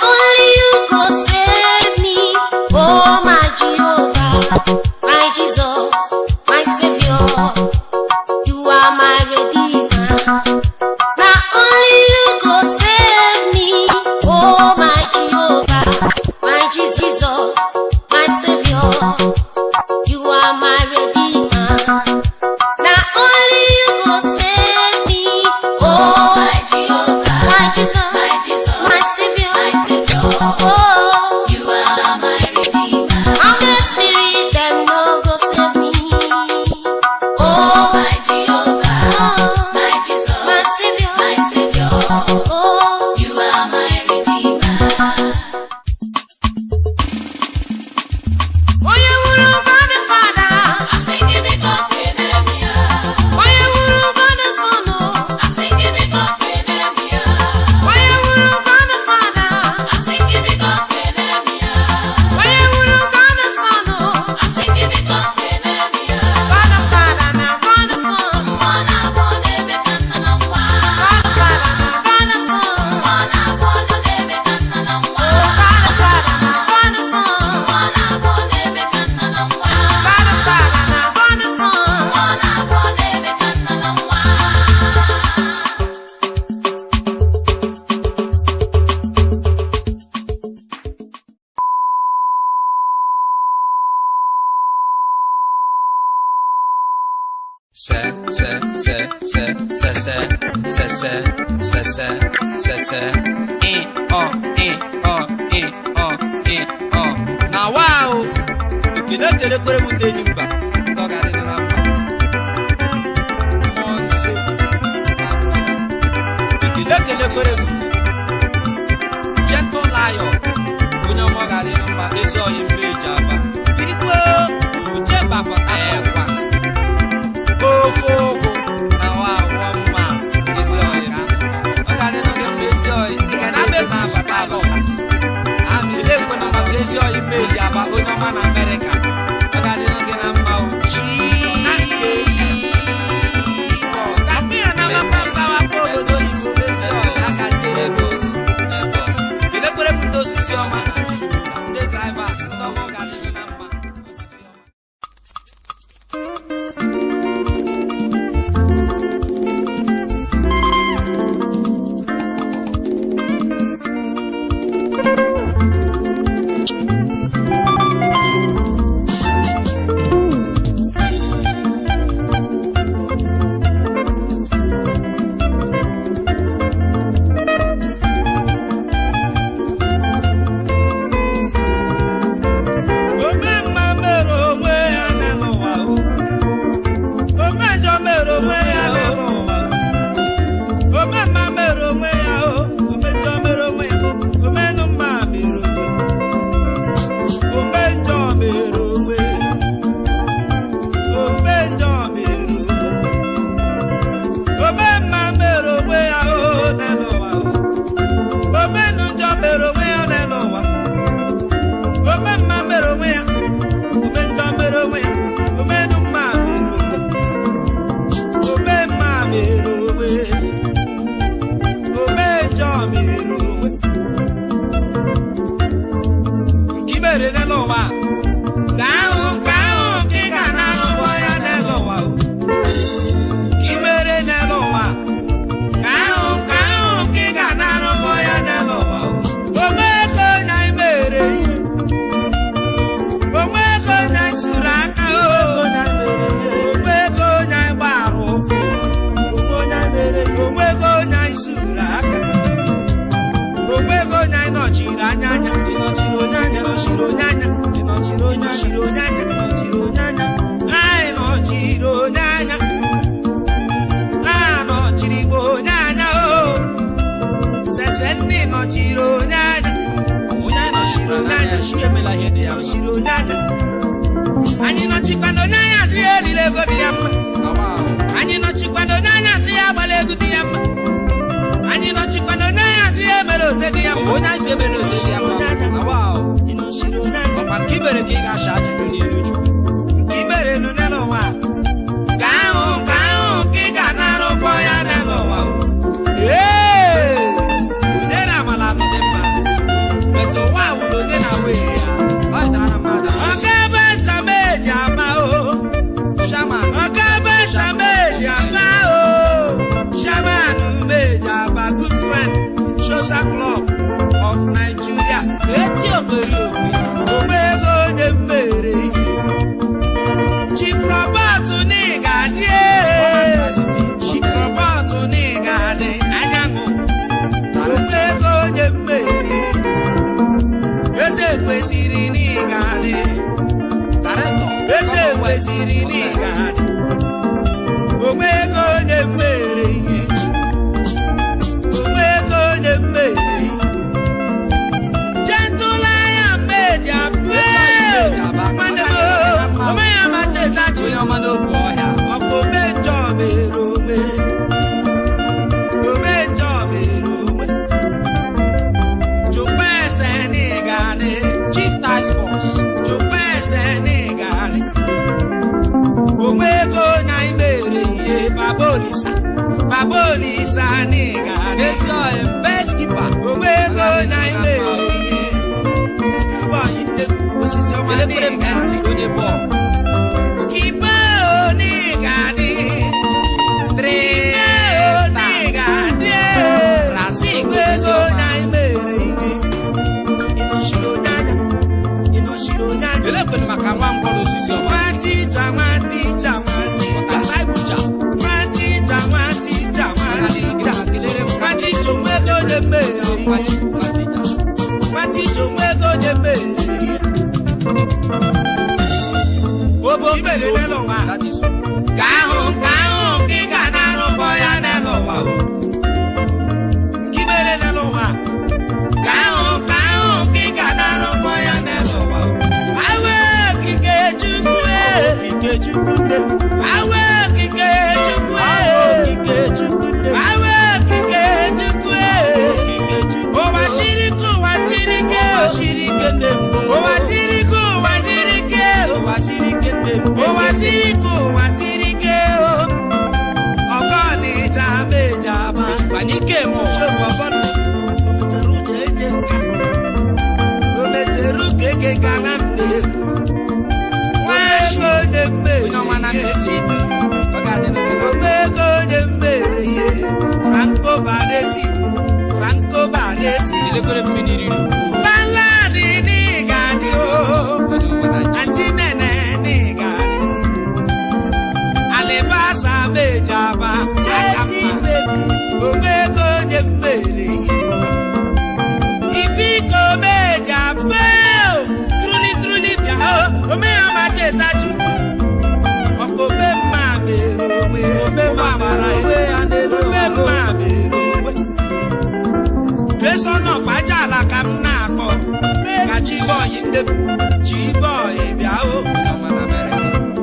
only you go save me, oh my Jehovah, my Jesus, my Savior. You are my Redeemer. Now only you go save me, oh my Jehovah, my Jesus, my Savior. You are my Redeemer. Now only you go save me, oh my Jehovah, my Jesus, my Savior. Oh, you are my Redeemer. I'm the spirit that no go save me. Oh my Jehovah, my Jesus, my Savior, oh, you are my Redeemer. Oh, you will God the Father, I sing give it up in Jeremiah. Oh, you will God the Son, I sing give it up in Jeremiah. Oh, you will God the Father, I sing give it up in Jeremiah. Oh, you will God the Son, I sing give it up in Jeremiah. God the Father, now God the Son, one I want every can and one. God the Father, now God the Son, one I want every can and one. God the Father, now God the Son, one I want every can and one. God the Father, now God the Son, one I want every can and one. Now wow, if you don't tell the story, we tell you back. Talk at it now. On say, my brother. If you don't tell the story, gentle lion. We no more got it no more. It's all in me, Jabba. It go, you jump up at oh, fogo. Now one man. It's all you can. I got it on the place. You can have it now, but I don't. Esi oyi meji aba onye ọma na America. Ọ ga-adị n'oge na mma o. Tapi ya na mapa mbawa kwa obodo Igbo esi oyi. Akazi Lagos. Kelekwere bụ osisi ọma na nshu. Ndị drivers ndị ọma ga-adị na mma. Osisi ọma. ga-adị eze kwesịrị na ị ga-adị onwe ego onye mmere ihe onwe ego onye mmere ihe jentụla ya mmeji abụọ nwanne m ome ya ma cheta chi ọkụ ome njọ mere ome njọ mere ome chukwu ese na ị ga-adị chief task force chukwu ese na ị ga-adị onwe ego onye anyị mere ihe Baba Olisa na ị ga-adị best keeper onwe ego onye anyị mere ihe osisi ọma na ị ga-adị onye bọọlụ skipa na ị ga-adị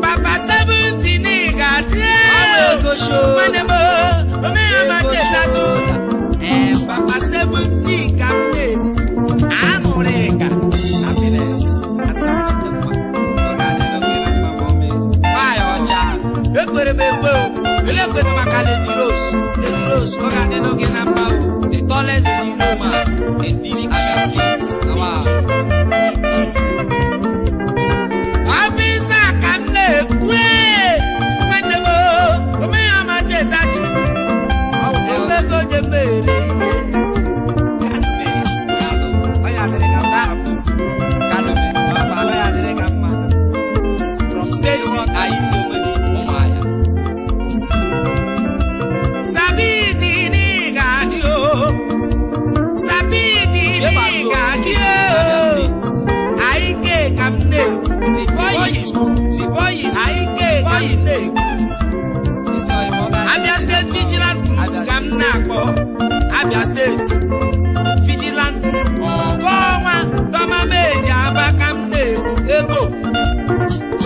Papa 17 ị ga-adị Papa 17 ka m aṅụrị ka happiness ekwere m ekwe elekwere maka Lady Rose ọ ga-adị n'oge na mma the tallest woman in this state. Afisa ka m na-ekwe nwanne m ome ya ma cheta chi omego onye mere ihe from Stacy Aiti Umuahia Sabidi ni gadio Aike kamne the boy is Aike kamne Abia State Vigilant Group kamnako Abia State Vigilant Group Ogowa Doma meja abakamne ego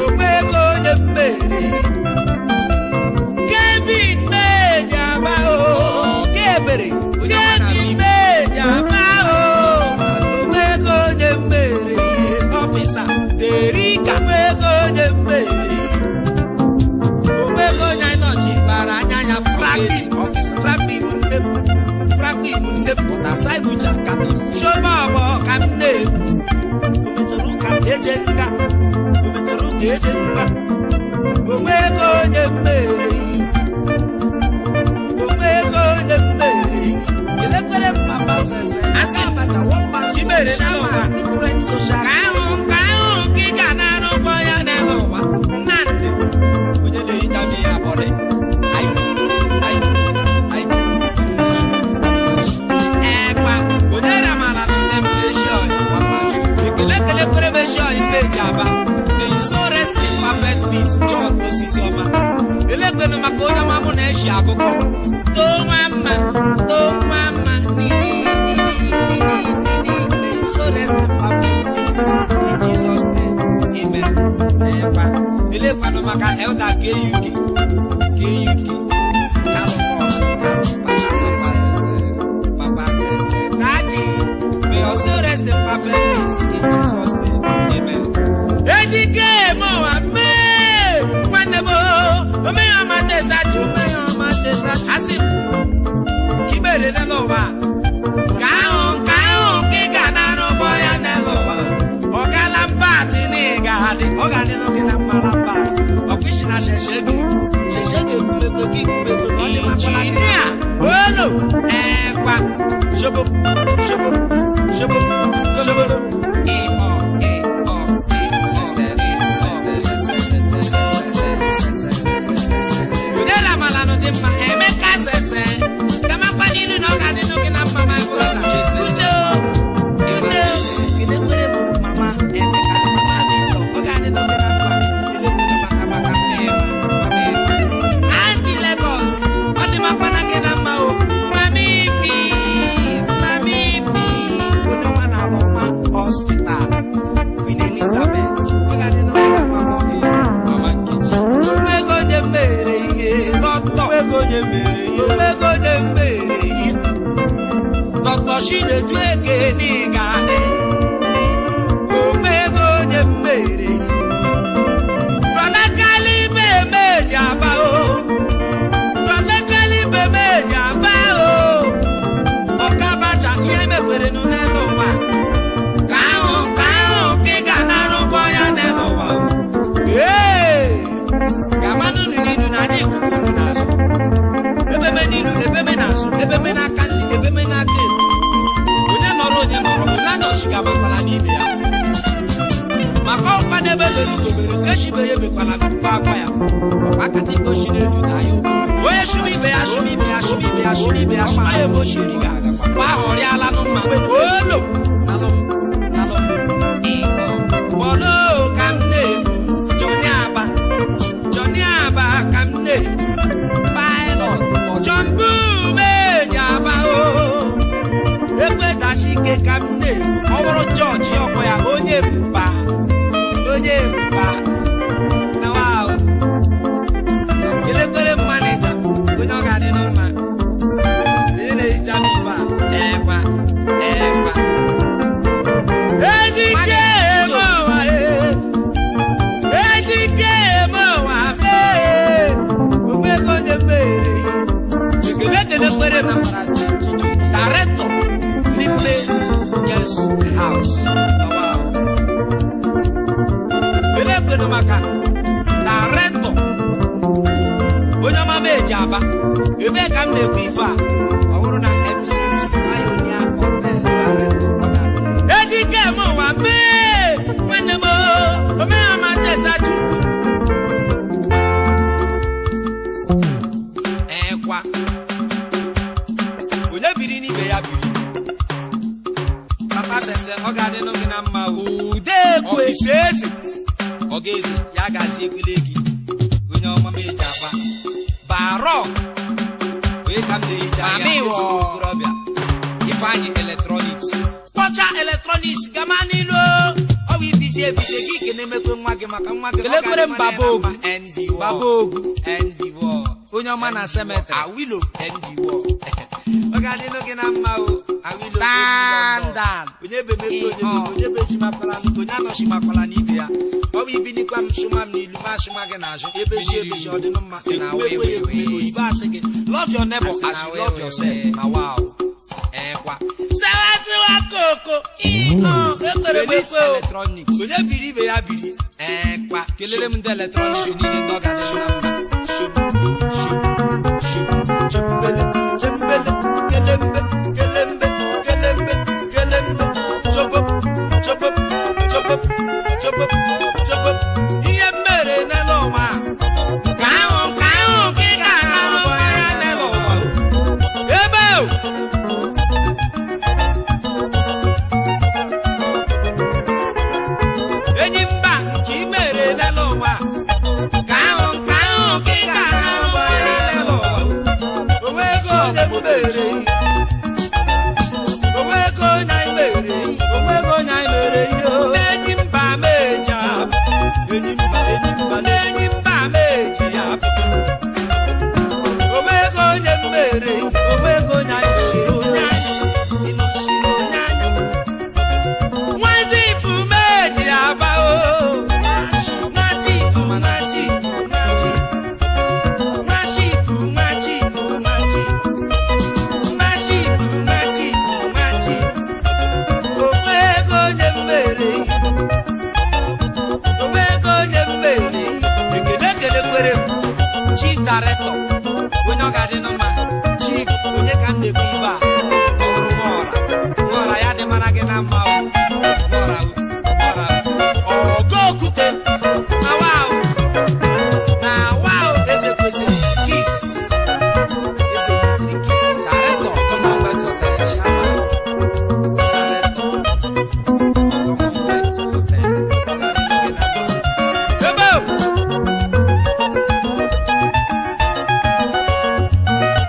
Omego de mere Kevin meja bao Kevin meja bao Omego de mere officer Derika omego de mere Omego nya nochi para nya Frapi munde Potasai buja kami Shoba bo kamne Ometoruka ejenga Omego de mere Elekwere papa sese Asabacha womba Chimere na wa Current social Kaun Kika na no boya na no wa Nande Oje le itami ya bole Aitu Ekwa Oje na mala no dem pesho Ekele kore pesho imbeja aba may so rest in perfect peace John Osisioma elekwenu maka onye ọma mụ na-eshi akụkọ too mama ni may so rest in perfect peace in Jesus name amen elekwenu maka elder KUK Papa says Daddy may your soul rest in perfect peace in Jesus name amen ejike mo ame wanebo me amateza asi kimere na lowa kaon ke gana no boya na lowa ogala party ni gadi ogani no gina mala party okwishina sheshege kumeko oni makola kina olo kwa shobo udela malano de ma emeka sese kama paninu no kadinu kina mama brother uche kide kwere mama emeka mama bito ogani no kina mama ile kuno maka mema anti Lagos oni mapana kina mao mami fi kuno mana Roma hospital Queen Elizabeth ogani no kina mama Dr. Shinedu Ekene Gade Omego Nyemere Brother Kalibe Mejaba Brother Kalibe Mejaba Okabacha Yemekwere Nunelowa Kaon Kigana Roboya Nelowa Gamanu Nidu Nani Kupunu Naso Ebeme Nidu Ebeme Naso Ebeme Nakali Ebeme Nake Onye nọrọ Onye shigama kwala n'ibe ya Maka ọkwa n'ebe lelugobere Keshibe ye mekwala n'ukwu akwa ya Ọkwa katiko shi n'elu na yo Onye shumibe ya Shuma ebe o shiri ga Kwa hori ala n'mma Olo Bolo kam na-ebu Johnny Aba kam na-ebu Pilot John Boo meji aba Ekwetashike kam na-ebu Ọwụrụ George ọkwa ya onye mpa na wow Elekwere manager onye ọ ga-adị n'ụma Onye na-ehicha mifa ekwa Ejike mowa Omego onye mere Ekele m Director Limbe Yes House wow Elekwere maka Director onye ọma meji aba ebe ka m na-ekwu ife a ọ bụrụ na MCC Pioneer Hotel Director Ejike mowa nwanne m omeama cheta Chukwu ekwa onye biri n'ibe ya biri Papa sese ọ ga-adị n'oge na mma udekwe eze ọ ga-eze ya gazi ekwele gị onye ọma meji aba baro wee ka m na-eji anya okorobịa Ifeanyi Electronics kpọcha Electronics gama n'ilu ọ bụ ibizi gị ke na-emekwe nwa gị maka nwa gị Kelekwere m Baba Ogu onye ọma na cemetery Awilo NDWO ọ ga-adị n'oge na mma Awilo Dandan onye bemekwe onye bejimakwala onye anọchimakwala n'ibe ya ọ bụ ibinikwa m shuma m n'ilu ma shuma gị n'azụ ebeji ọ dị mma ekwekwe ya ekwume oyibo asị gị love your neighbor as you love yourself na wow ekwa sewa koko ekwere Electronics onye biri ibe ya biri ekwa kelere m ndị Electronics niile ndị ọ ga-adị na mma Chembele kelembe chop ihe mere n'ụwa ka ahụ ka ga-arụ ya n'ụwa ebe enyi mba mma bọra Ogokute na wow eze kwesịrị kisses eze kwesịrị kisses Director Commonwealth Hotel. Shama Commonwealth Hotel. Ebo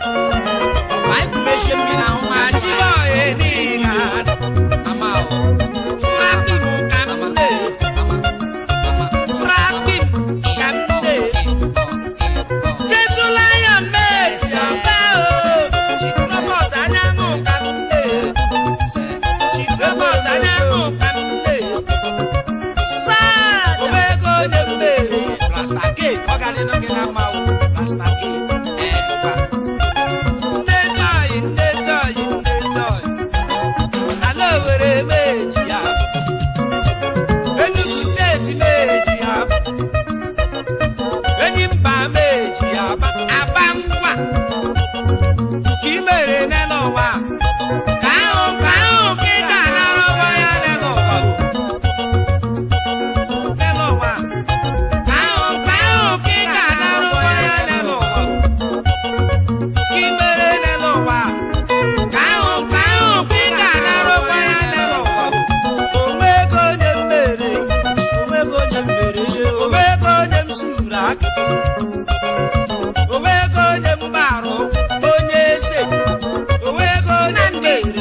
Bible mention me na home. Ajibo eniga Mama o. Frapping kamne Frapping kamne Jetulaya meja bao Chifrobot anyango kamne Chifrobot anyango kamne Sad Obego nyembere Rastake Ogalino gina mau Rastake Ewa Nezoi Alowere meji ya Enugu State meji ya Enyimba meji ya Abangwa Kimere n'ụwa Ka ahụ ka ị ga-anara ụwa ya n'ụwa N'ụwa Ka ahụ ka ị ga-anara ụwa ya n'ụwa Kimere n'ụwa Ka ahụ ka ị ga-anara ụwa ya n'ụwa Omego onye mmere Omego onye m suru aka Omego onye mgbarụ onye ese Omego onye mmere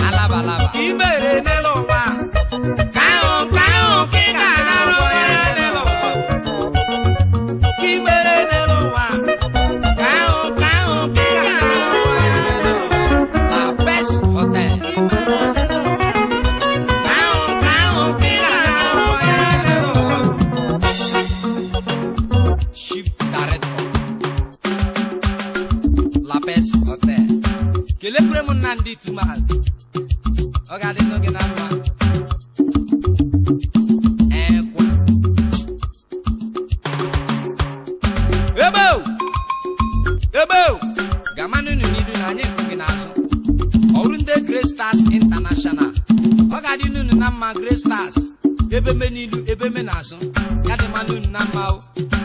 Alaba. Ka ị mere n'ụwa Ka ahụ ka ị ga-anara ụwa ya n'ụwa Ka ị mere n'ụwa Ka ahụ ka ị ga-anara ụwa ya n'ụwa La Best Hotel. Ka ị mere n'ụwa Ka ahụ ka ị ga-anara ụwa ya n'ụwa Chief Director. La Best Hotel. Kelekwere m Nnamdi Tumal. Ọ ga-adị n'oge na mma. Ekwa. Ebo! Gamanụ n'iru na anyị nkụgị n'azụ. Ọrụ ndị Great Stars International. Ọ ga-adị n'unu na mma Great Stars. Ebe me n'ilu, ebe me n'azụ. Ya dị mma n'unu na mma o.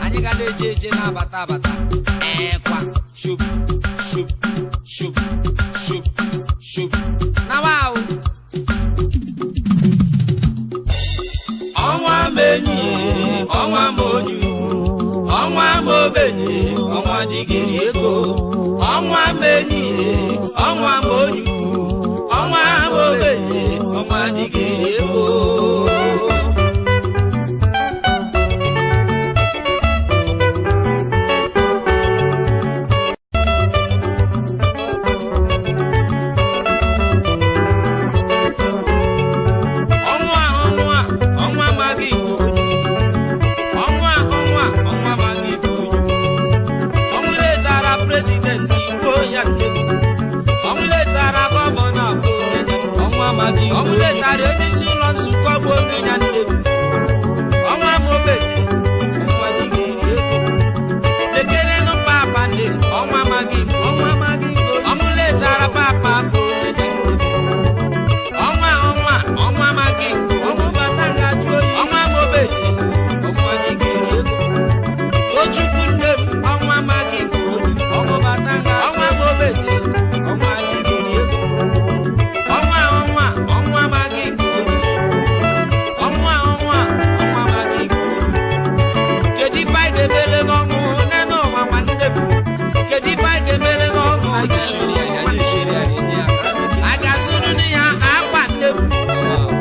Anyị ga na-eje na-abata. Ekwa. Shop. Na wow. Ọnwa m enyi ọnwa m onye ukwu ọnwa m obenye ọnwa dịgịrị ego ọnwa m enyi ọnwa m onye ukwu ọnwa m obenye ọnwa dịgịrị ego ọnwa amaghị nke onye ọnwa amaghị nke onye ọnwụ letara prezidenti igbo ya nne ọnwụ letara gọvanọ bụ onye Ọnwa amaghị ọnwụ letara onye isi ụlọ nzukọ bụ onye ya nne ọnwa m ogbenye ọnwa dịgịrị ego lekerenụ papa nne ọnwa amaghị nke ọnwụ letara papa bụ onye ya nne ọnwa amaghị nke ọnwa m ogbenye ọnwa dịgịrị ego Tochukwu nne m ọnwa amaghị nke onye ọnwa m ogbenye ọnwa dịgịrị ego ọnwa amaghị nke onye ọnwa amaghị nke onye kedu ife anyị ga-emere n'ọnwụ nene ụwa nwanne m kedu ife anyị ga-emere n'ọnwụ a ga-azụrụ ya akwa nne m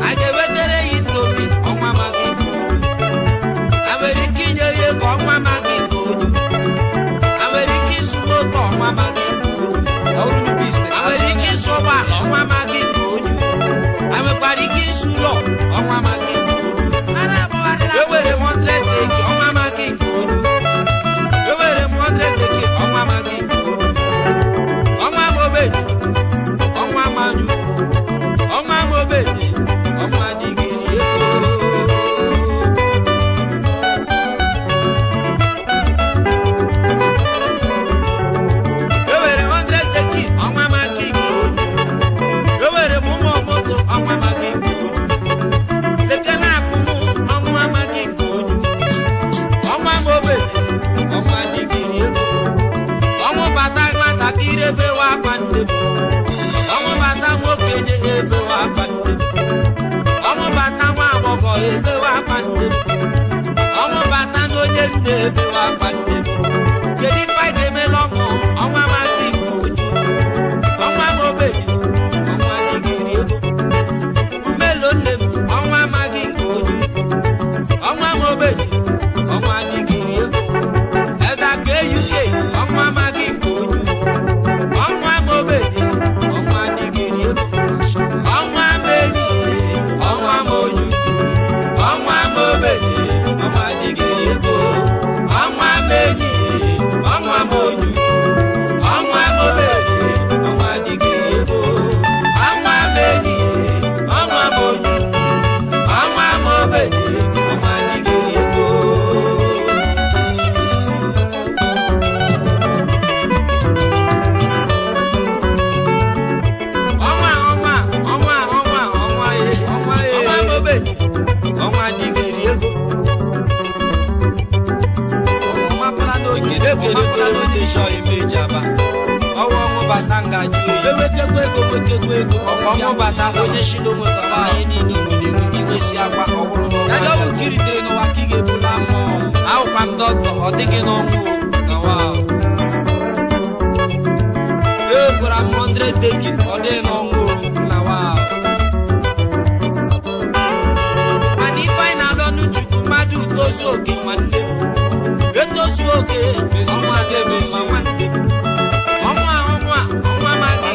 a ga-ewetere ya indomi ọnwa amaghị nke onye a nwere ike inye ya ego ọnwa amaghị nke onye a nwere ike ịzụ moto ọnwa amaghị nke onye a nwere ike ịzụ ụgbọala ọnwa amaghị nke onye a nwekwara ike ịzụ ụlọ ọnwa amaghị nke onye ewere m 100 eki ọnwa amaghị nke onye ewere m 100 eki ọnwa amaghị nke onye ọnwa m ogbenye ọnwa amaghị ọnwa m ogbenye ọnwa dịgịrị ego ewere 100 eki ọnwa amaghị nke onye ewere na-ebewa akwa nne m ọnwụ bata n'onye na-ebewa akwa nne m kedu ife anyị ga-emela ọnwa maka ikpe onye ọnwa m obenye ọnwa dịgịrị ego mmelo nne m ọnwa amaghị nke onye ọnwa m obenye ọnwa dịgịrị ego ega ka UK ọnwa amaghị nke onye ọnwa m obenye ọnwa dịgịrị ego ọnwa m enyi ọnwa m onye ọnwa m obenye ọnwa dịgịrị ego ọnwa m enyi ọnwa m onye ọnwa m obenye ọnwa dịgịrị ego ọnwa m enyi ọnwa m onye ọnwa m obenye ọnwa dịgịrị ego ọnwa dịgịrị ego ọmụmakwala n'oge na-ekerekere ndị shọ imeji aba ọnwa ọnwụ bata ngaji oyi ewekekwa ego wekekwa ego ọnwụ bata onye shilo nwekọta anyị niile nwere iwesi akwa ọ bụrụ n'ọnwa ọnwụ ka iritere n'ụwa ka ị ga-ebula mmụọ ahụkwa m dọkịta ọ dịghị n'ọnwụ n'ụwa ekwara m 100 deki ọ dịghị n'ọnwụ n'ụwa mmadụ tozu oke nwanne m etozu oke ọnwa ga-emema nwanne m ọnwa maghị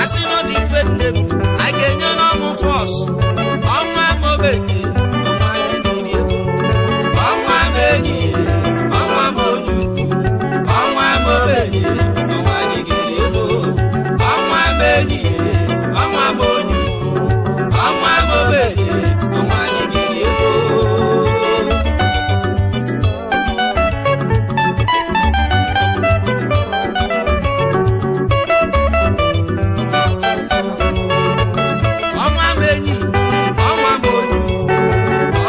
asị nọ dị mfe nne m a ga-enye n'ọmụ fọs ọnwa m obenye ọnwa dịgịrị ego ọnwa m enyi ọnwa m onye ukwu ọnwa m obenye ọnwa dịgịrị ego ọnwa m enyi ọnwa m onye ukwu ọnwa m obenye ọnwa dịgịrị ego ọnwa m enyi ọnwa m onye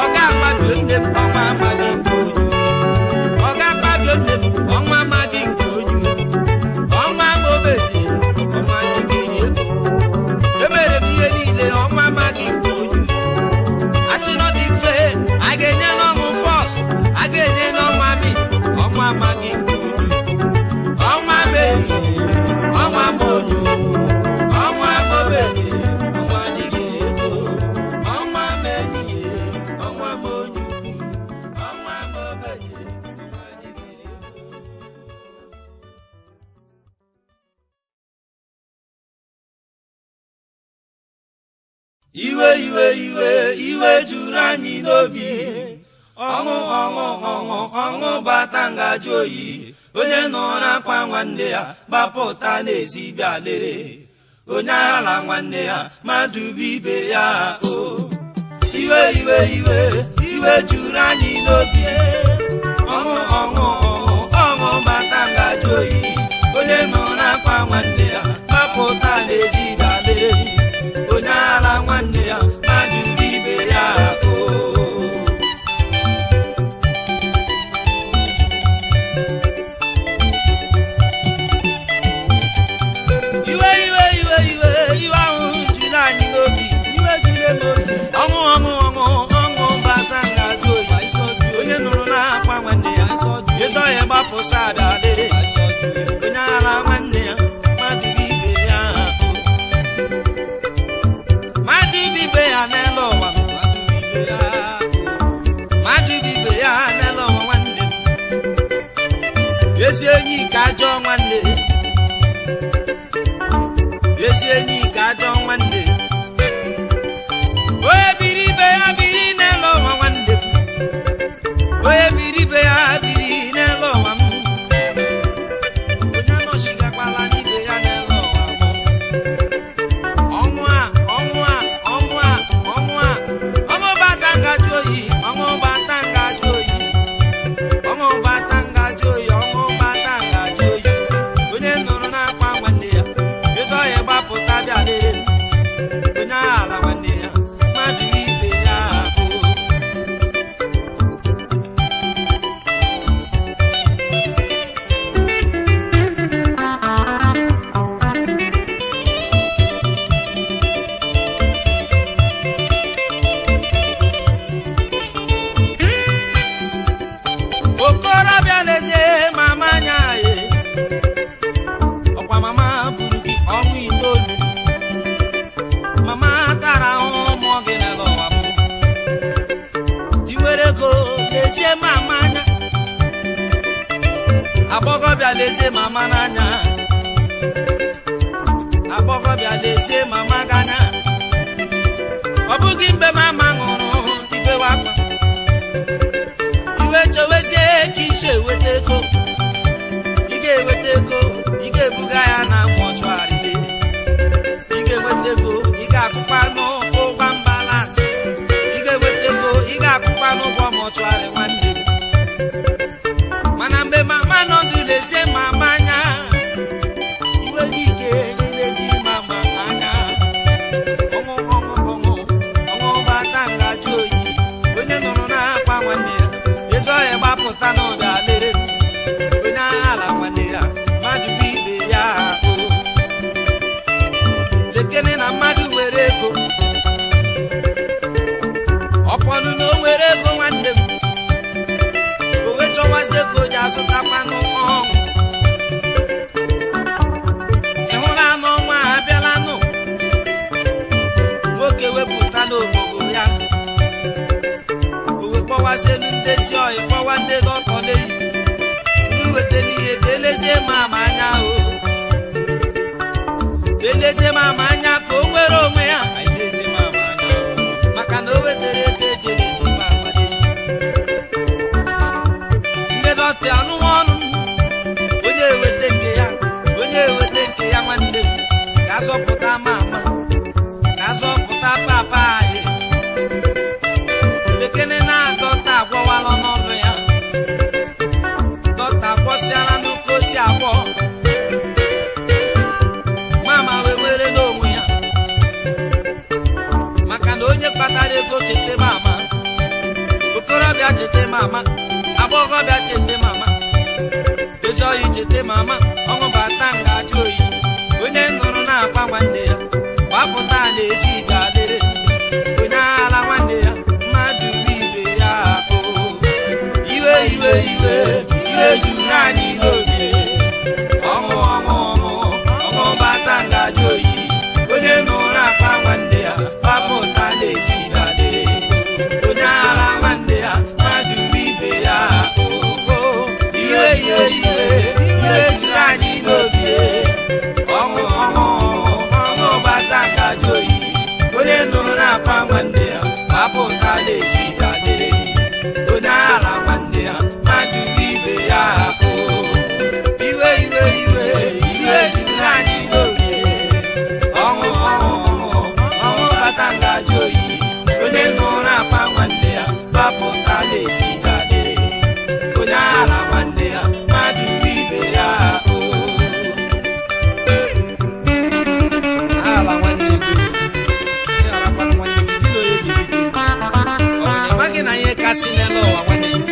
ọ ga-akpabio nne m ọnwa amaghị nke onye ọ ga-akpabio nne m ọnwa amaghị nke onye ọnwa m obenye ọnwa dịgịrị ego emere m ihe niile ọnwa amaghị nke onye asị nọ dị mfe a ga-enye n'ọnwụ fọs a ga-enye n'ọnwa mi ọnwa amaghị nke onye ọnwa m enyi ọnwa m onye ọnwa m obenye ọnwa dịgịrị ego ọnwa m enyi ọnwa m onye ukwu ọnwa m obenye ọnwa dịgịrị ego iwe iwe iwe iwe juru anyị n'obi ọṅụ ọṅụ ọṅụ ọṅụ bata ngaji oyi onye nọ n'akwa nwanne ya gbapụta n'ezi bịa lere onye ala nwanne ya mmadụ bụ ibe ya o iwe iwe iwe iwe juru anyị n'obi ọṅụ ọṅụ ọṅụ ọṅụ bata ngaji oyi onye nọ n'akwa nwanne ya gbapụta n'ezi bịa lere onye ala nwanne ya mmadụ bụ ibe ya o iwe iwe iwe iwe iwe ahụ juru anyị n'obi iwe juru n'obi ọṅụ ọṅụ ọṅụ ọṅụ basa ngaji oyi onye nụrụ n'akwa nwanne ya ịzọ ya gbapụsa abịa lere onye ala nwanne ya mmadụ bụ ibe ya o mmadụ bụ ibe ya n'elu ụwa mmadụ bụ ibe ya n'elu ụwa nwanne m ezi enyi ka ajọ nwanne ezi enyi ka ajọ nwanne onye biri ibe ya biri n'elu ụwa nwanne m onye biri ibe ya biri n'elu ụwa m onye anọchigakwala n'ibe ya n'elu ụwa m ọnwụ bata ngaji oyi ọnwụ bata ngaji oyi ọnwụ bata ngaji oyi ọnwụ bata ngaji oyi lezie mama anya, agbọghọbịa lezie mama n'anya, agbọghọbịa lezie mama gị anya. Ọ bụghị mgbe mama ṅụrụ ibe wakwa, iwe chowezie ka isi eweta ego, ị ga-eweta ego, ị ga-ebuga ya na mọchụarị, ị ga-eweta ego, ị ga-akwụkwa n'ụgwọ mbalansị, ị ga-eweta ego, ị ga-akwụkwa n'ụgwọ mọchụarị nwanne m. Mana mgbe mama nọdụ lezie mama anya, iwe gị ike ilezi mama anya, ọṅụ bata ngajụ oyi, onye nụrụ na-akpa nwanne ya, ezi ọhịa gbapụta n'ọbịa lere onye ala nwanne ya, mmadụ bụ ibe ya ahụ. Lekene na mmadụ nwere ego, ọpọnụ na o nwere ego nwanne m, o wee chọwazi ego ji azụtakwanụ ọṅụ. Ịhụla n'ọnwa abịalanụ, nwoke wepụta n'obodo ya, o wee kpọwasịnụ ndezi ọhịa, kpọwa ndị dọkọ leyi, unu wetara ihe ka elezie mama anya o, ka elezie mama anya ka o nwere onwe ya, maka na o wetara ego eji elezi mama leyi. Ndị dọkịta anụghị ọnụ, onye eweta nke ya, onye eweta nke ya nwanne m, ka azọpụta mama, ka azọpụta papa anyị. Lekene na dọkịta agwọwala n'ọnụ ya, dọkịta agwọsịala n'oke osi agwọ, mama wee were n'onwe ya, maka na onye kpatara ego chete mama, okorobịa chete mama, agbọghọbịa chete mama, ezi oyi chete mama, ọṅụ bata ngajụ oyi, onye nụrụ na-akpa nwanne ya, gbapụta na-esi bịa lere onye ala nwanne ya, mmadụ ibe ya ahụ. Iwe iwe iwe iwe juru anyị n'obi, ọṅụ bata ngajụ oyi, onye nụrụ akpa nwanne ya, gbapụta na-esi bịa lere onye ala nwanne ya, mmadụ ibe ya ahụ. Iwe iwe iwe iwe juru anyị n'obi, ọṅụ bata ngajụ oyi, onye nụrụ na-akpa nwanne ya, gbapụta na-esi bịa lere onye ala nwanne ya, mmadụ ibe ya ahụ. Iwe iwe iwe iwe juru anyị n'obi, ọṅụ bata ngajụ oyi, onye nụrụ na-akpa nwanne ya, gbapụta na-esi bịa lere onye ala nwanne ya, mmadụ ibe ya ahụ. Ala nwanne gị, amaghị na ihe kasị n'elu ụwa nwanne m.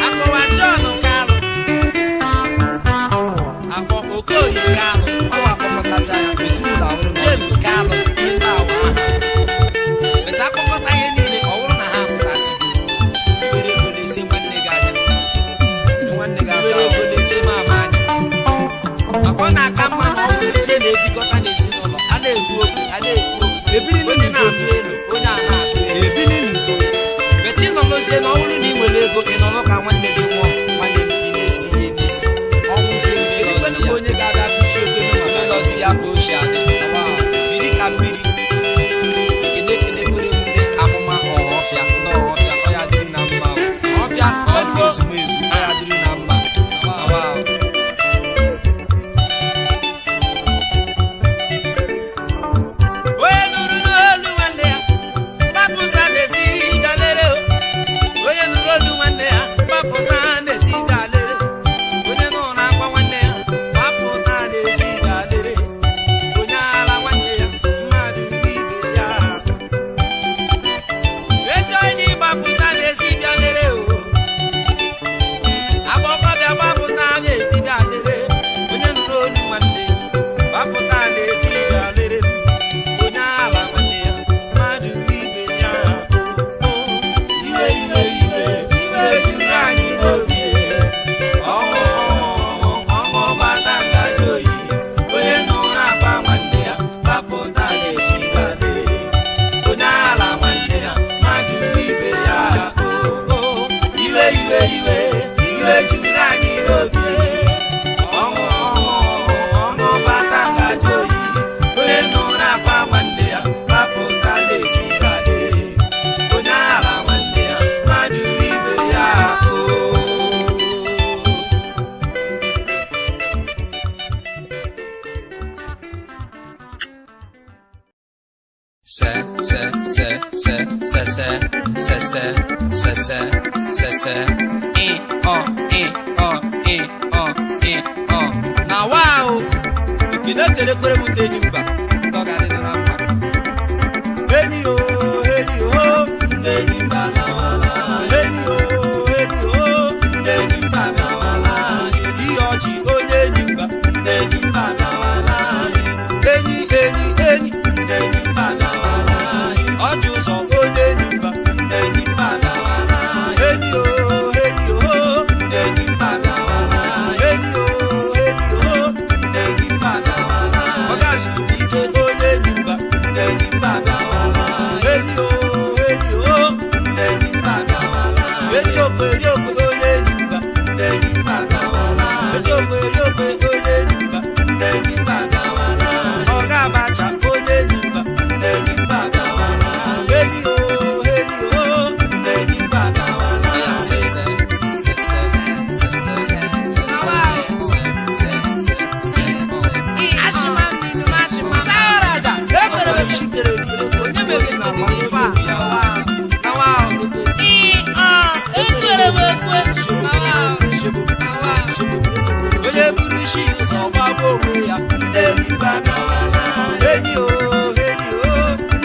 Akpọwa John Kalụ, akpọ Okorie Kalụ, ọwa akpọkọtacha ya ezinụlọ ọhụrụ James Kalụ, ihe ndị awa aha. Beta akpọkọta ihe niile, ọ bụrụ na ha apụtasịgo, were ego na-ese nwanne gị anya, were ego na-ese mama anya. Maka ọ na-aka mma na ọ bụrụ ise na-ebikọta n'ezinụlọ, a na-ekwu okwu, a na-ekwu okwu, onye na-atụ elu, onye a na-atụ elu. Beti nọ n'ose na ọ bụrụ na ị nwere ego, ị nọrọ ka nwanne gị nwụọ, nwanne gị na-esi ihe emesi, ọnwụzie onye ga-abịa bụchi okwene ma melọsi ya bụ ochie adị biri ka mmiri. Ekene kwere ndị amụma ọhọfịa, ndị ọhọfịa, ọ ya dịrị na mma, ọhọfịa ọdụ ezumezu, ọ ya dịrị na mma. Onye nụrụ n'olu nwanne ya, gbapụsa na-esi bịa lere, onye nụrụ olu nwanne ya, gbapụsa na-esi bịa lere, onye nụrụ na-akpa nwanne ya, gbapụta na-esi bịa lere onye ala nwanne ya, mmadụ ibe ya. Ezi onye gbapụta na-esi bịa lere o, na wow ekele kelekwere m ndị enyi mba ndị ọ ga-adị na mma enyi o ndị enyi mba na wala enyi o ndị enyi mba na wala ti ọjị onye enyi mba ndị enyi mba na wala enyi ndị enyi mba na wala ọjị ụzọ onye enyi mba ndị enyi mba na wala enyi o ndị enyi mba na wala enyi o ndị enyi mba na wala ọ gazi ike onye enyi mba ndị enyi mba na wala enyi o ndị enyi mba na wala echokwe onye enyi mba ndị enyi mba na wala echokwe onye enyi mba ndị enyi mba na wala ọ ga-abacha onye enyi mba ndị enyi mba na wala enyi o ndị enyi mba na wala Saraja ekere m shikere onye mere na mfa ekere m ekwe onye buru isi ụzọ gbagbo onwe ya ndị enyi mba na wala enyi o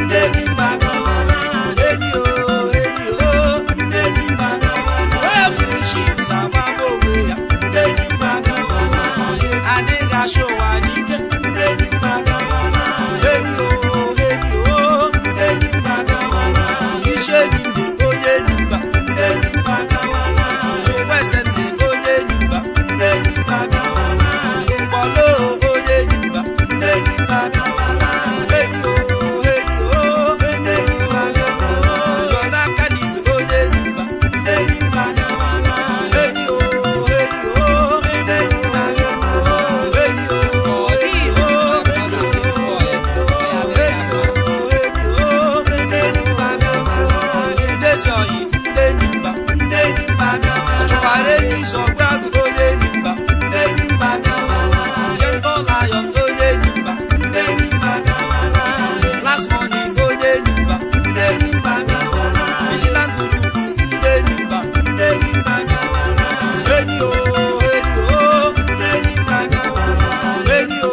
ndị enyi mba na wala enyi o ndị enyi mba na wala onye buru isi ụzọ gbagbo onwe ya ndị enyi mba na wala adịghị achọ ụwa n'ike ndị enyi mba na wala enyi o ndị enyi mba na wala iche enyi ndị onye enyi mba ndị enyi mba na wala chụkwese ndị onye enyi mba ndị enyi mba na wala mkpọlo onye enyi mba ndị enyi mba na wala enyi o ndị enyi mba na wala yọnaka n'ibe onye enyi mba ndị enyi mba na wala enyi o ndị enyi mba na wala enyi o ndezi oyi ndị enyi mba ndị enyi mba na wala chụkwara enyi isi ọgba agụ onye enyi mba ndị enyi mba na wala gentle lion onye enyi mba ndị enyi mba na wala last morning onye enyi mba ndị enyi mba na wala vigilant group ndị enyi mba ndị enyi mba na wala enyi o ndị enyi mba na wala enyi o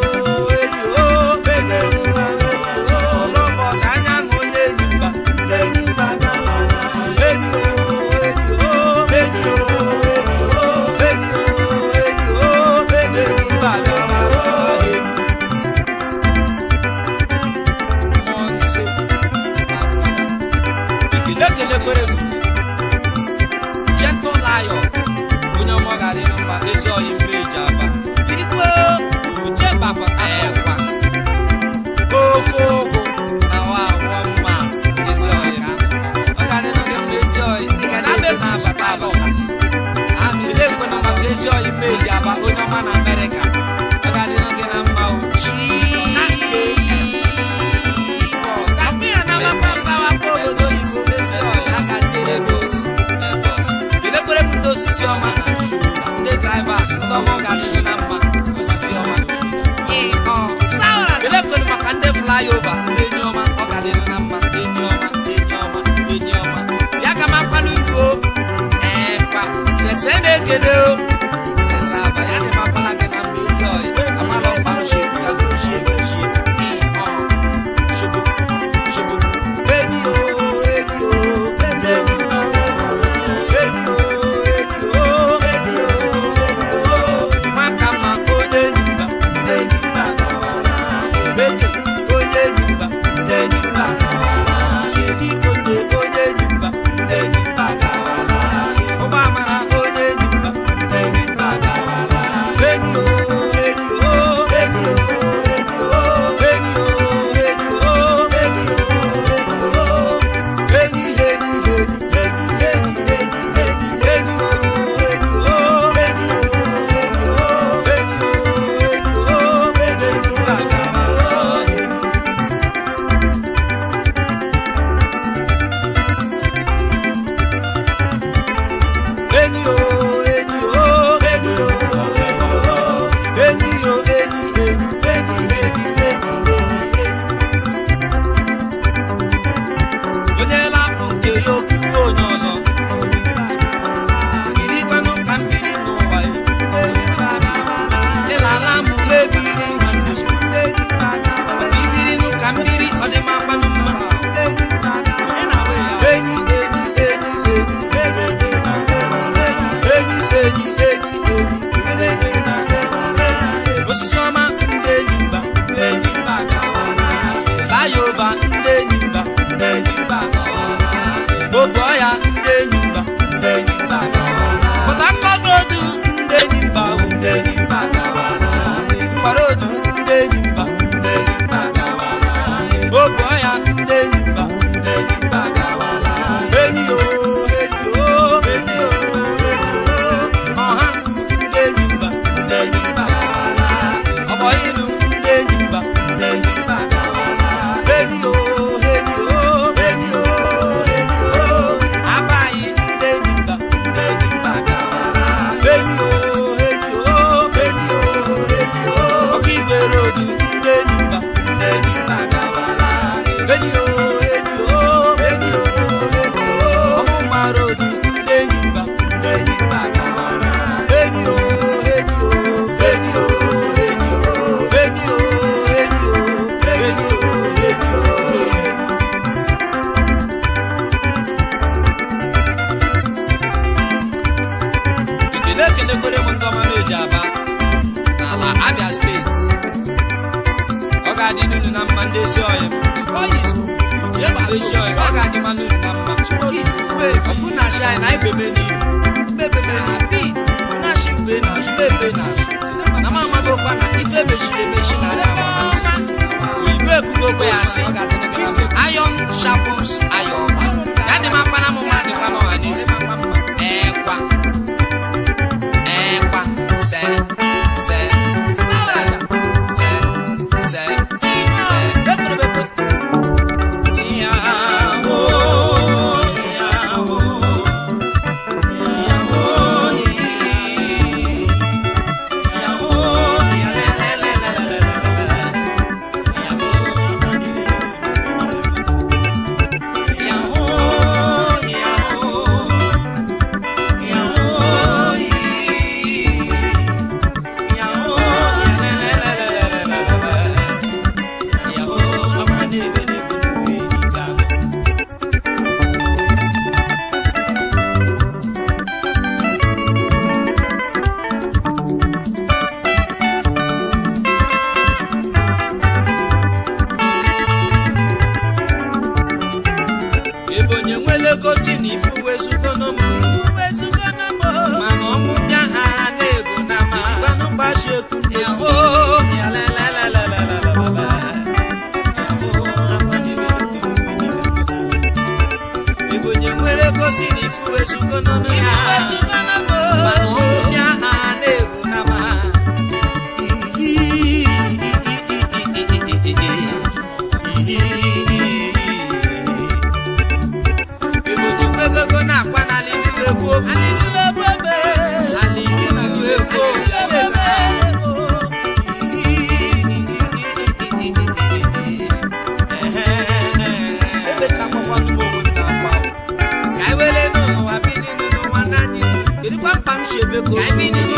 ndị enyi mba na wala robot anyanwụ onye enyi mba ndị enyi mba na wala enyi o ndị enyi mba na wala Monse my brother ekele kwere m gentle lion onye ọmọ gara ịnụ mma ezi oyi mmeji aba irikwe uche bapụta ekwa ofe ụgụ na wa mma ezi oyi ọ gara ịnụ gị mma ezi oyi ị ga na-eji na-abata ala ọha ile ekwe na maka ezi oyi mmeji aba onye ọma na Amerịka ọ gara ịnụ gị na mma uchi kelekwere m ndị osisi ọma ndị drivers ndị ọma ga-adịrị na mma osisi ọma kelekwere maka ndị flyover ndị enyi ọma ọ ga-adịrị na mma enyi ọma ya ka m akwa n'ugbo ekwa sese na-ekele o sese aba ya dị makwala gị na mma ezi oyi amala ọkpa ochie ka ochie enyi o onye ndezi ọyị m ndezi ọyị ọ ga-adị mmanụ na mma ọ bụ na shine na ibebe n'ihu mebebe na beat na shi mbe na azụ mebe na azụ na m amadokwa na ife mechiri emechi na ya oyibo ekwugokwe ya sị iron sharpens iron ya dị makwa na mụma dịkwa n'ọha n'ezi ekwa se I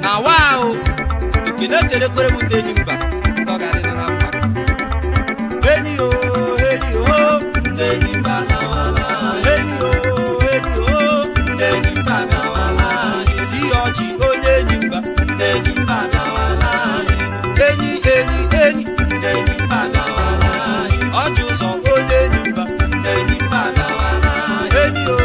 na wow ikine telekwere mu ndenyi mba ndogari na mba enyi o ndenyi mba na wala enyi o ndenyi mba na wala ti oji onye enyi mba ndenyi mba na wala enyi ndenyi mba na wala oji ụzọ onye enyi mba ndenyi mba na wala enyi o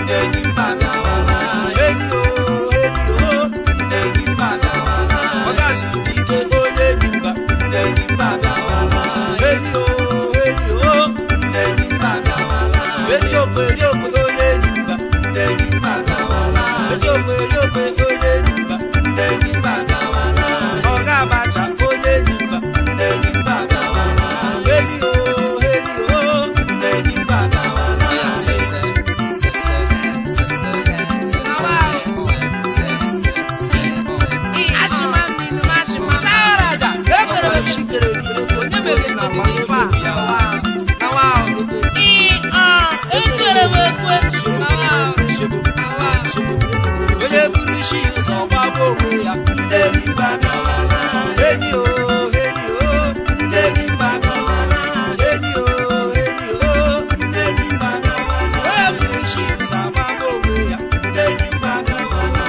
ndenyi mba na wala enyi o ndenyi mba na wala ọgazi ike onye enyi mba ndenyi mba na wala enyi o ndenyi mba na wala eji okweri onye enyi mba ndenyi mba na wala eji okweri onye enyi mba ndenyi mba na wala ọga abacha onye enyi mba ndenyi mba na wala enyi o ndenyi mba na wala Saraja, ekere chikere onye mere na mama na wa ekere ekwe onye buru shi ụzọ gbagbo onwe ya ndenyi mba na wala enyi o ndenyi mba na wala enyi o ndenyi mba na wala onye buru shi ụzọ gbagbo onwe ya ndenyi mba na wala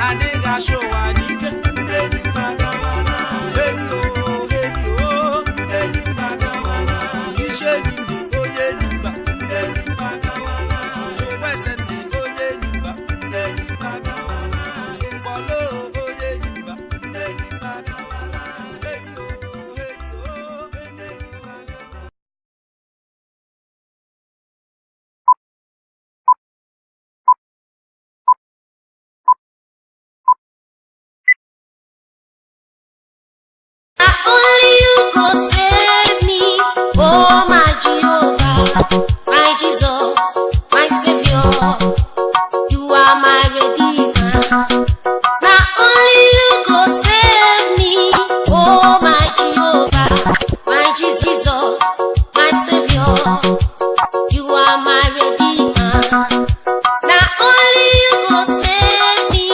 adịghị asọ ụwa n'ike ndenyi mba na wala enyi o ndenyi mba na wala ishe enyi ndị onye enyi mba ndenyi mba na wala chukwu ese ndị onye enyi mba ndenyi mba na wala mkpọlo onye enyi mba ndenyi mba na wala enyi o ndenyi mba na wala. Not only you go save me, oh my Jehovah, my Jesus, my Savior, you are my Redeemer. Not only you go save me, oh my Jehovah, my Jesus, my Savior, you are my Redeemer. Not only you go save me,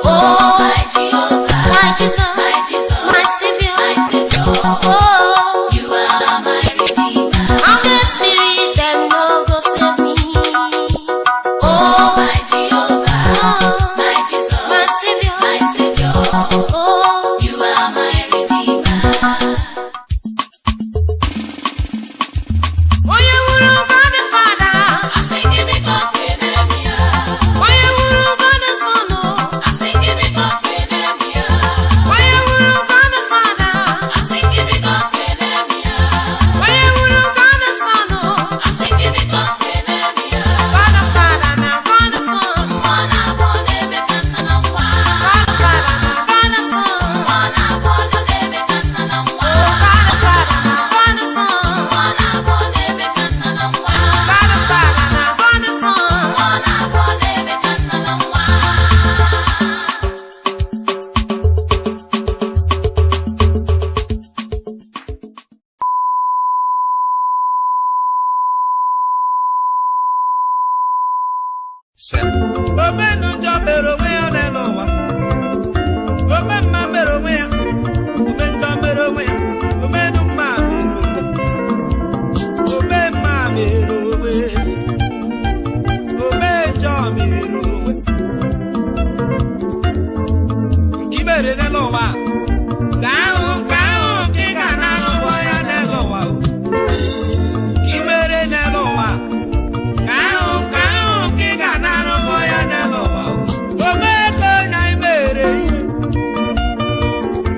oh my Jehovah, my Jesus, my Savior, oh, You are my Redeemer. I'm the spirit that no go save me. Oh, my Jehovah, my Jesus, My Savior, my Savior. oh, You are my Redeemer. onye wuru God the Father, I sing give me God, Kenemia. onye wuru God the Son, I sing give me God, Kenemia. onye wuru God the Father, I sing give me God, Kenemia. onye wuru God the Son, I sing give me God, Kenemia. God the Father na God the Son, Mwana bone mekana na mwa. God the Father na God the Son, Mwana bone mekana na mwa. God the Father na God the Son, Mwana bone mekana na mwa. God the Father na God the Son. Mwana bone mekana na mwa. Omenu njọ mere onwe ya n'elu ụwa. Ome mma mere onwe ya. Ome njọ mere onwe ya. Omenu mma mere onwe ya. Ome mma mere onwe ya. Ome njọ mere onwe ya. Nke i mere n'elu ụwa. Ka ahụ ka ị ga-ana n'ụgbọ ya n'elu ụwa. Nke i mere n'elu ụwa. Ka ahụ ka ị ga-ana n'ụgbọ ya n'elu ụwa. Onwego onye anyị mere ihe.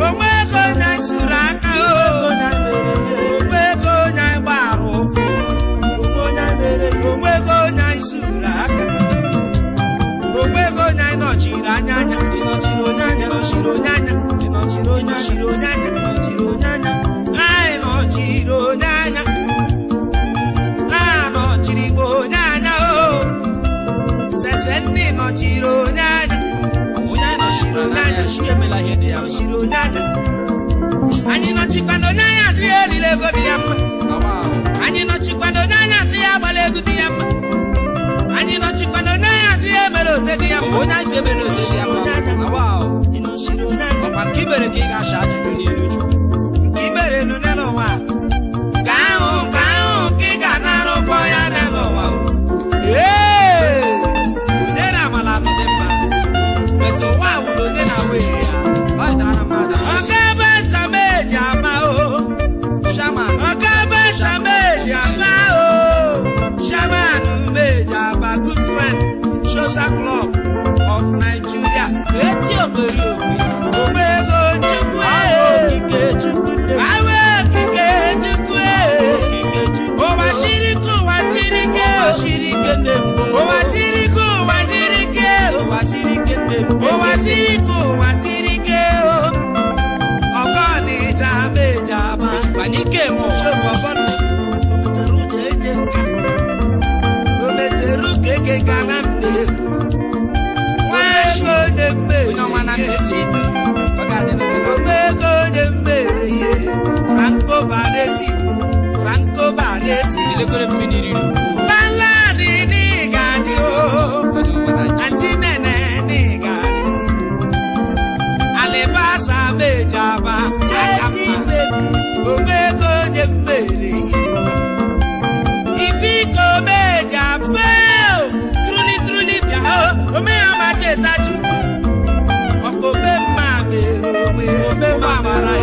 Onwego onye anyị sụrụ aka o. anyị nọchikwa na onye anya si ya eriri ego dị ya mma anyị nọchikwa na onye anya si ya agbala egwu dị ya mma anyị nọchikwa na onye anya si ya emere ote dị ya mma onye anyị si emere ote dị ya mma ọkwa nke i mere ka ị ga-asha ajụjụ n'iru Chukwu nke i mere nụ n'ụwa ka ahụ ka ị ga-anara ụgwọ ya n'ụwa onye na-amala anụ dị mma etu ụwa wụrụ onye na-awe ya ọka ebe nchama eji ama ọka ebe nchama eji ama shaman meji aba good friend Sosa Club of Nigeria omego Chukwu okike Chukwu ụwa shirike ụwa tirike ụwa tirike ụwa tirike ụwa sirike ụwa sirike ọgọnịcha meji aba n'ike mụ o metere ụka eke ga na nne nwa ego onye mmeri omego onye mmeri ihe Franco Baresi landlady n'ịgadị anti nene n'ịgadị alibasa meji aba omego onye mmeri ifiko meji aba truli bịa omeyama chetachu ọkụ ome mma mere onwe ome mma mere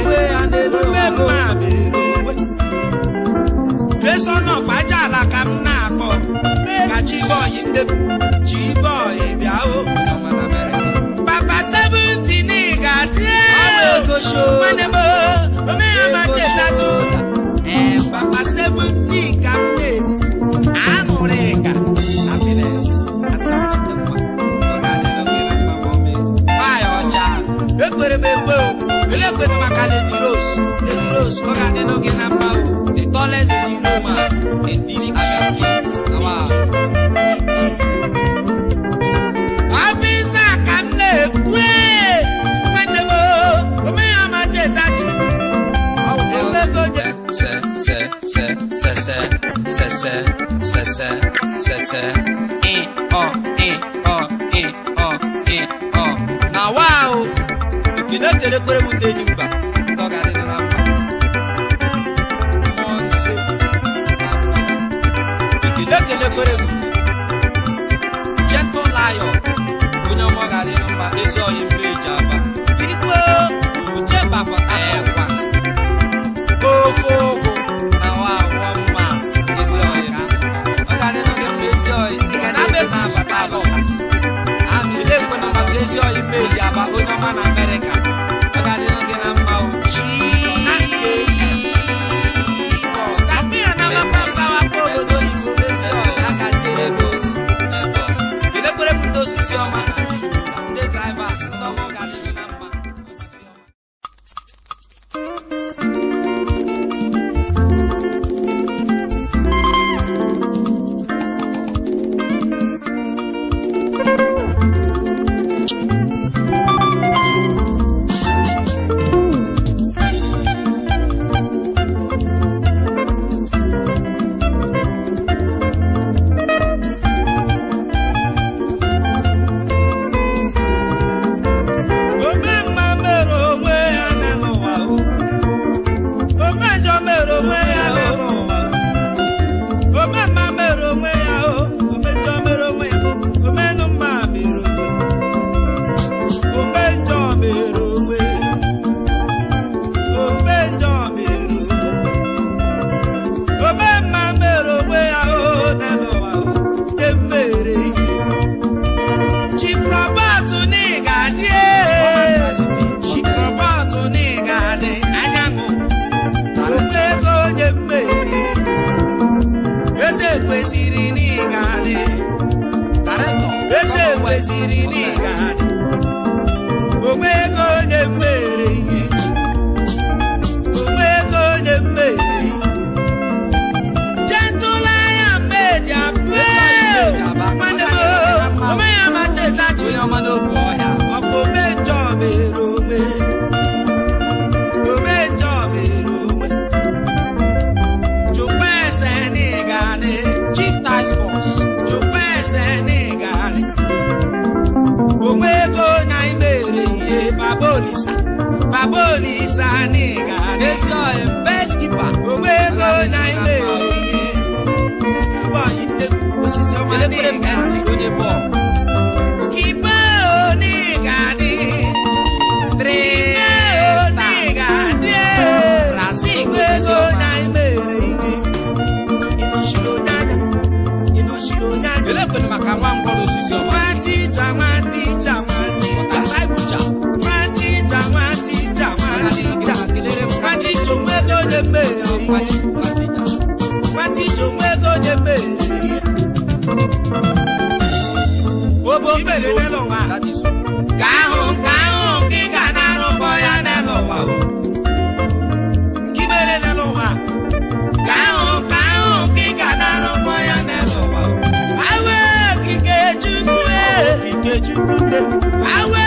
onwe Jason of Ajala ka m na-akpọ ka Chiboy nne Chiboy bịa Papa 17 ga-adị nwanne m omeyama chetachu Papa 17 ka m aṅụrị ka happiness ekwere m ekwe elekwere maka Lady Rose ọ ga-adị n'oge na mma the tallest woman in this state. Afisa ka m na-ekwe nwanne m omeyama chetachu na wow ekele kelekwere m ndị enyi mba ndị ọ ga-adị na mma ekelekwere m Gentle Lion onye ọmọ gara ịnụ mma ezi oyi mmeji aba irikwe uche bapụta ekwa ofe ụgụ na nwa mma ezi oyi ọ gara ịnụ gị mma ezi oyi na-abata alọka ile ekwe na maka ezi oyi mmeji aba onye ọma na Amerịka ọ gara ịnụ gị na mma ochi osisi ọma na ndị drivers ndị ọma ga-adịrị na mma osisi ọma kwesịrị n'ịgadị onwego onye mmeri ihe onwego onye mmeri Gentle Lion meji abụọ nwanne m ome ya ma chetachi ọkụ ome njọ mere ome njọ mere Olisa n'iga dị. ezi ọyị best keeper Onwe ego na imere ihe. Skipper ite osisi ọma elekwere m n'iga dị. Andy onye bọọlụ Skipper n'iga dị. Skipper n'iga dị. Brazil Onwe osisi ego ọma na imere ihe. Ịnọchiri onye anya. Ịnọchiri onye anya. elekwere maka nwa mkpọrọ osisi ọma Nwatija, nwatija, nwatija. ọtasa ibucha Nwatija, nwatija, nwatija. kelere m Nwatija onwe ego onye mere ihe. Nwatija onwe ego onye mere ihe. obo Imere n'elu ụwa. that is Ka ahụ ka ị ga na-arụkọ ya n'elu ụwa o. Nke imere n'elu ụwa. Ka ahụ ka ị ga na-arụkọ ya n'elu ụwa o. Awe okike Chukwu e. Okike Chukwu nne. Awe